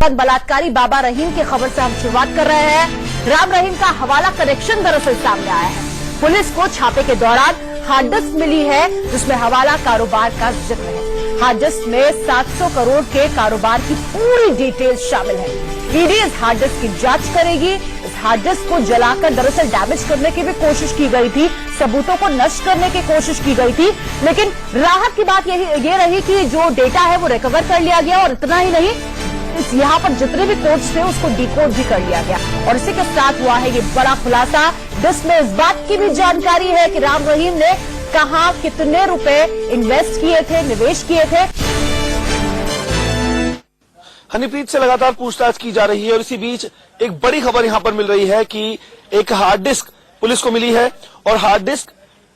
बलात्कारी बाबा रहीम की खबर से हम शुरुआत कर रहे हैं। राम रहीम का हवाला कनेक्शन दरअसल सामने आया है। पुलिस को छापे के दौरान हार्ड डिस्क मिली है जिसमें हवाला कारोबार का जिक्र है। हार्ड डिस्क में 700 करोड़ के कारोबार की पूरी डिटेल्स शामिल है। ईडी इस हार्ड डिस्क की जांच करेगी। इस हार्ड डिस्क को जलाकर दरअसल डैमेज करने की भी कोशिश की गई थी, सबूतों को नष्ट करने की कोशिश की गई थी, लेकिन राहत की बात ये रही कि जो डेटा है वो रिकवर कर लिया गया और इतना ही नहीं, यहाँ पर जितने भी कोड्स थे उसको डिकोड भी कर लिया गया। और इसी के साथ हुआ है ये बड़ा खुलासा। जिसमें इस बात की भी जानकारी है कि राम रहीम ने कहां कितने रुपए इन्वेस्ट किए थे, निवेश किए थे। हनीप्रीत से लगातार पूछताछ की जा रही है और इसी बीच एक बड़ी खबर यहां पर मिल रही है कि एक हार्ड डिस्क पुलिस को मिली है और हार्ड डिस्क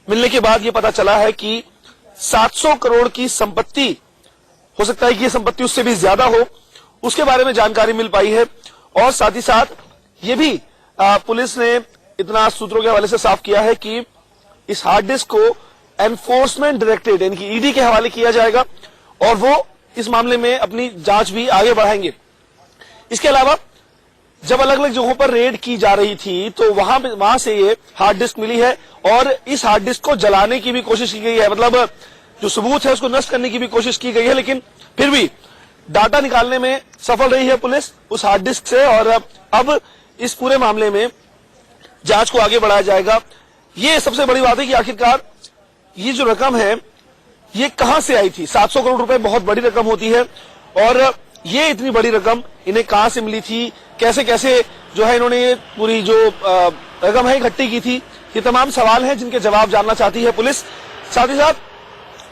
मिलने के बाद यह पता चला है कि 700 करोड़ की संपत्ति, हो सकता है कि यह संपत्ति उससे भी ज्यादा हो, उसके बारे में जानकारी मिल पाई है। और साथ ही साथ ये भी पुलिस ने इतना सूत्रों के हवाले से साफ किया है कि इस हार्ड डिस्क को एनफोर्समेंट डायरेक्टरेट यानी कि ईडी के हवाले किया जाएगा और वो इस मामले में अपनी जांच भी आगे बढ़ाएंगे। इसके अलावा जब अलग अलग जगहों पर रेड की जा रही थी तो वहां से ये हार्ड डिस्क मिली है और इस हार्ड डिस्क को जलाने की भी कोशिश की गई है, मतलब जो सबूत है उसको नष्ट करने की भी कोशिश की गई है, लेकिन फिर भी डाटा निकालने में सफल रही है पुलिस उस हार्ड डिस्क से। और अब इस पूरे मामले में जांच को आगे बढ़ाया जाएगा। ये सबसे बड़ी बात है कि आखिरकार ये जो रकम है ये कहां से आई थी। 700 करोड़ रुपए बहुत बड़ी रकम होती है और ये इतनी बड़ी रकम इन्हें कहां से मिली थी, कैसे कैसे जो है इन्होंने ये पूरी जो रकम है इकट्ठी की थी, ये तमाम सवाल हैं जिनके जवाब जानना चाहती है पुलिस। साथ ही साथ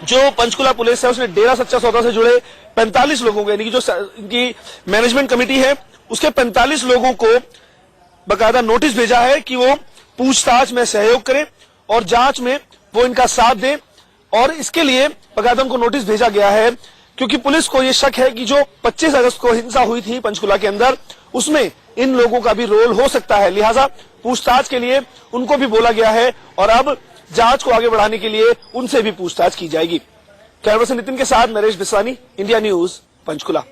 जो पंचकुला पुलिस है उसने डेरा सच्चा सौदा से जुड़े 45 लोगों को, यानी कि जो इनकी मैनेजमेंट कमेटी है उसके 45 लोगों को बकायदा नोटिस भेजा है कि वो पूछताछ में सहयोग करें और जांच में वो इनका साथ दें। और इसके लिए बकायदा उनको नोटिस भेजा गया है क्योंकि पुलिस को ये शक है कि जो 25 अगस्त को हिंसा हुई थी पंचकुला के अंदर उसमें इन लोगों का भी रोल हो सकता है, लिहाजा पूछताछ के लिए उनको भी बोला गया है और अब जांच को आगे बढ़ाने के लिए उनसे भी पूछताछ की जाएगी। कैमरा पर्सन नितिन के साथ नरेश बिस्वानी, इंडिया न्यूज, पंचकुला।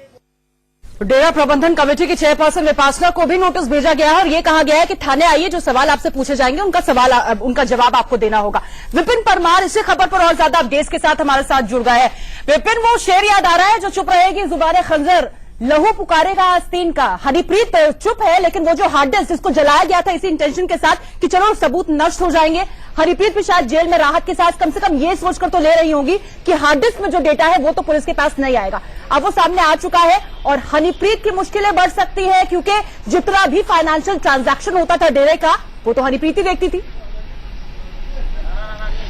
डेरा प्रबंधन कमेटी के चेयरपर्सन विपासना को भी नोटिस भेजा गया है और ये कहा गया है कि थाने आइए, जो सवाल आपसे पूछे जाएंगे उनका जवाब आपको देना होगा। विपिन परमार इसी खबर पर और ज्यादा अपडेट्स के साथ हमारे साथ जुड़ गए हैं। विपिन, वो शेर याद आ रहा है जो चुप रहेगी जुबाने खंजर लहू पुकारेगा आस्तीन का। हनीप्रीत चुप है, लेकिन वो जो हार्ड डिस्क जिसको जलाया गया था इसी इंटेंशन के साथ कि चलो सबूत नष्ट हो जाएंगे, हनीप्रीत भी शायद जेल में राहत के साथ कम से कम ये सोचकर तो ले रही होंगी कि हार्ड डिस्क में जो डेटा है वो तो पुलिस के पास नहीं आएगा। अब वो सामने आ चुका है और हनीप्रीत की मुश्किलें बढ़ सकती है क्योंकि जितना भी फाइनेंशियल ट्रांजैक्शन होता था डेरे का वो तो हनीप्रीत ही देखती थी।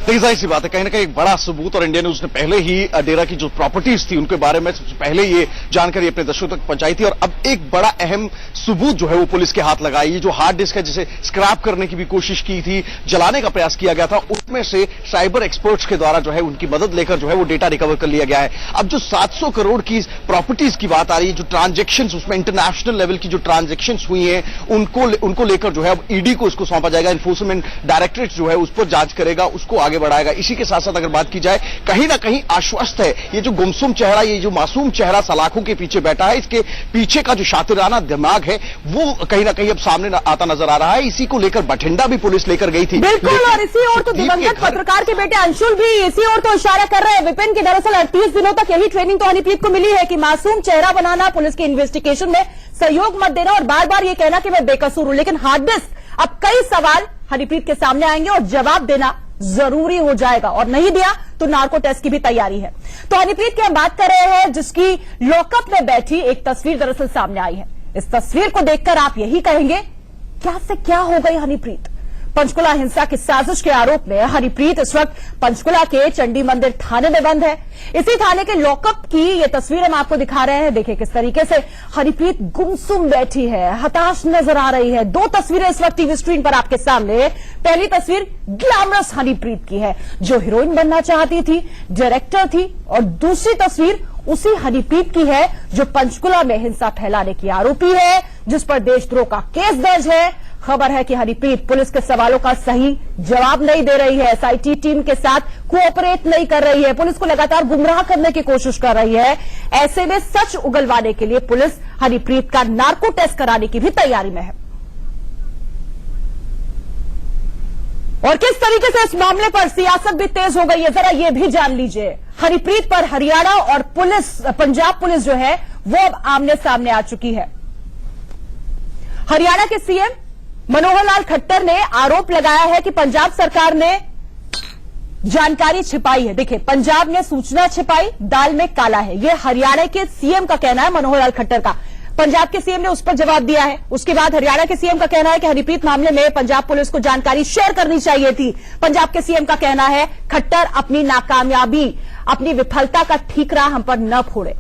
देखिए, जाहिर सी बात है, कहीं ना कहीं एक बड़ा सबूत और इंडिया न्यूज ने पहले ही डेरा की जो प्रॉपर्टीज थी उनके बारे में सबसे पहले ये जानकारी अपने दर्शकों तक पहुंचाई थी और अब एक बड़ा अहम सबूत जो है वो पुलिस के हाथ लगाई। ये जो हार्ड डिस्क है जिसे स्क्रैप करने की भी कोशिश की थी, जलाने का प्रयास किया गया था, उसमें से साइबर एक्सपर्ट्स के द्वारा जो है उनकी मदद लेकर जो है वो डेटा रिकवर कर लिया गया है। अब जो 700 करोड़ की प्रॉपर्टीज की बात आ रही है, जो ट्रांजेक्शन उसमें इंटरनेशनल लेवल की जो ट्रांजेक्शन हुई है उनको लेकर जो है अब ईडी को इसको सौंपा जाएगा। एनफोर्समेंट डायरेक्टरेट जो है उस पर जांच करेगा, उसको आगे बढ़ाएगा। इसी के साथ साथ अगर बात की जाए, कहीं ना कहीं आश्वस्त है ये जो गुमसुम चेहरा, ये जो मासूम चेहरा सलाखों के पीछे बैठा है, इसके पीछे का जो शातिराना दिमाग है वो कहीं ना कहीं अब सामने आता नजर आ रहा है। इसी को लेकर बठिंडा भी पुलिस लेकर गई थी। बिल्कुल, और इसी ओर तो दिवंगत पत्रकार के बेटे अंशुल भी इसी ओर तो इशारा कर रहे हैं विपिन की। दरअसल 38 दिनों तक यही ट्रेनिंग तो हनीप्रीत को मिली है कि मासूम चेहरा बनाना, पुलिस की इन्वेस्टिगेशन में सहयोग मत देना और बार बार ये कहना कि मैं बेकसूर हूं। लेकिन हार्ड डिस्क, अब कई सवाल हनीप्रीत के सामने आएंगे और जवाब देना जरूरी हो जाएगा और नहीं दिया तो नार्को टेस्ट की भी तैयारी है। तो हनीप्रीत की हम बात कर रहे हैं जिसकी लॉकअप में बैठी एक तस्वीर दरअसल सामने आई है। इस तस्वीर को देखकर आप यही कहेंगे क्या से क्या हो गई हनीप्रीत। पंचकुला हिंसा की साजिश के आरोप में हनीप्रीत इस वक्त पंचकुला के चंडी मंदिर थाने में बंद है। इसी थाने के लॉकअप की ये तस्वीर हम आपको दिखा रहे हैं। देखिए किस तरीके से हनीप्रीत गुमसुम बैठी है, हताश नजर आ रही है। दो तस्वीरें इस वक्त टीवी स्क्रीन पर आपके सामने। पहली तस्वीर ग्लैमरस हनीप्रीत की है जो हीरोइन बनना चाहती थी, डायरेक्टर थी, और दूसरी तस्वीर उसी हनीप्रीत की है जो पंचकुला में हिंसा फैलाने की आरोपी है, जिस पर देशद्रोह का केस दर्ज है, खबर है कि हनीप्रीत पुलिस के सवालों का सही जवाब नहीं दे रही है, एसआईटी टीम के साथ कोऑपरेट नहीं कर रही है, पुलिस को लगातार गुमराह करने की कोशिश कर रही है। ऐसे में सच उगलवाने के लिए पुलिस हनीप्रीत का नार्को टेस्ट कराने की भी तैयारी में है। और किस तरीके से इस मामले पर सियासत भी तेज हो गई है, जरा ये भी जान लीजिए। हनीप्रीत पर हरियाणा और पुलिस, पंजाब पुलिस जो है वो अब आमने सामने आ चुकी है। हरियाणा के सीएम मनोहर लाल खट्टर ने आरोप लगाया है कि पंजाब सरकार ने जानकारी छिपाई है। देखिए, पंजाब ने सूचना छिपाई, दाल में काला है, यह हरियाणा के सीएम का कहना है, मनोहर लाल खट्टर का। पंजाब के सीएम ने उस पर जवाब दिया है। उसके बाद हरियाणा के सीएम का कहना है कि हनीप्रीत मामले में पंजाब पुलिस को जानकारी शेयर करनी चाहिए थी। पंजाब के सीएम का कहना है खट्टर अपनी नाकामयाबी, अपनी विफलता का ठीकरा हम पर न फोड़े।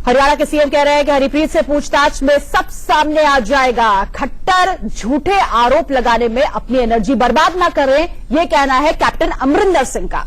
हरियाणा के सीएम कह रहे हैं कि हनीप्रीत से पूछताछ में सब सामने आ जाएगा। खट्टर झूठे आरोप लगाने में अपनी एनर्जी बर्बाद न करें, यह कहना है कैप्टन अमरिंदर सिंह का।